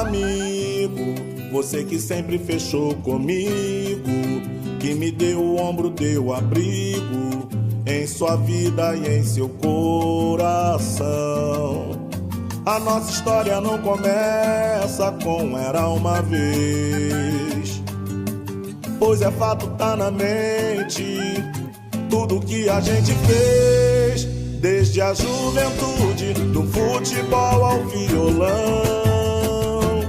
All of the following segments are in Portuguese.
Amigo, você que sempre fechou comigo, que me deu o ombro, deu abrigo em sua vida e em seu coração. A nossa história não começa com era uma vez, pois é fato, tá na mente tudo que a gente fez, desde a juventude, do futebol ao violão,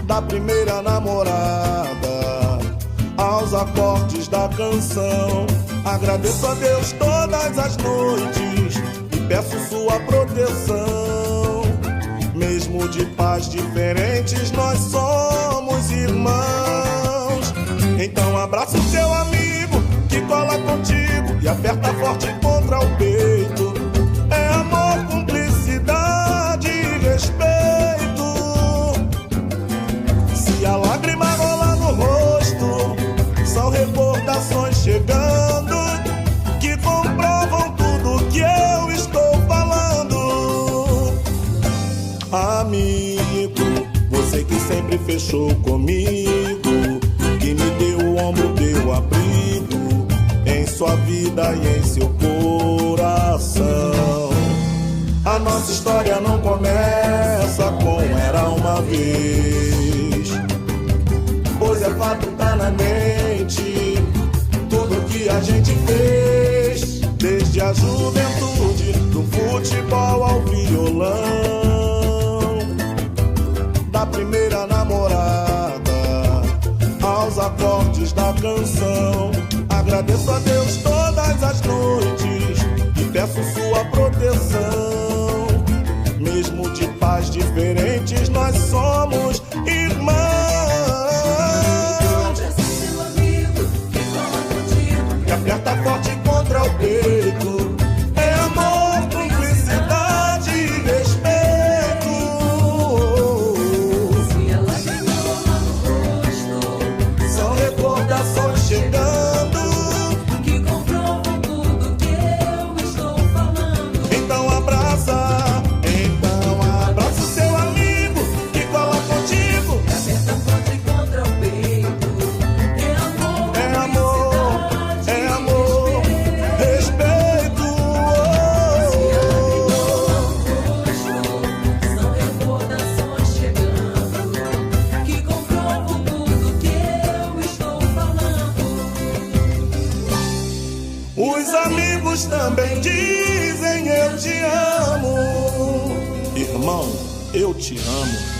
da primeira namorada aos acordes da canção. Agradeço a Deus todas as noites e peço sua proteção. Mesmo de pais diferentes, nós somos irmãos. Então abraça o seu amigo que cola contigo e aperta forte contra o peito. É amor, cumplicidade e respeito. Se a lágrima rola no rosto, são recordações chegando que comprovam tudo que eu estou falando. Amigo, você que sempre fechou comigo, que me deu o ombro, deu abrigo em sua vida e em seu coração. A nossa história não começa com era uma vez, pois é fato, tá na mente tudo que a gente fez, desde a juventude, do futebol ao violão, da primeira namorada aos acordes da canção. Agradeço a Deus todas as noites e peço sua proteção. Mesmo de pais diferentes, nós somos irmãos. E aperta forte contra o peito. É amor, cumplicidade e respeito. Se ela ganhou lá no rosto, São recordações chegando que comprovam tudo que eu estou falando. Então abraça o seu amigo que cola contigo. E aperta forte contra o peito. É amor, É amor, respeito. são recordações chegando que comprovam tudo que eu estou falando. Os amigos também dizem eu te amo. Irmão, eu te amo.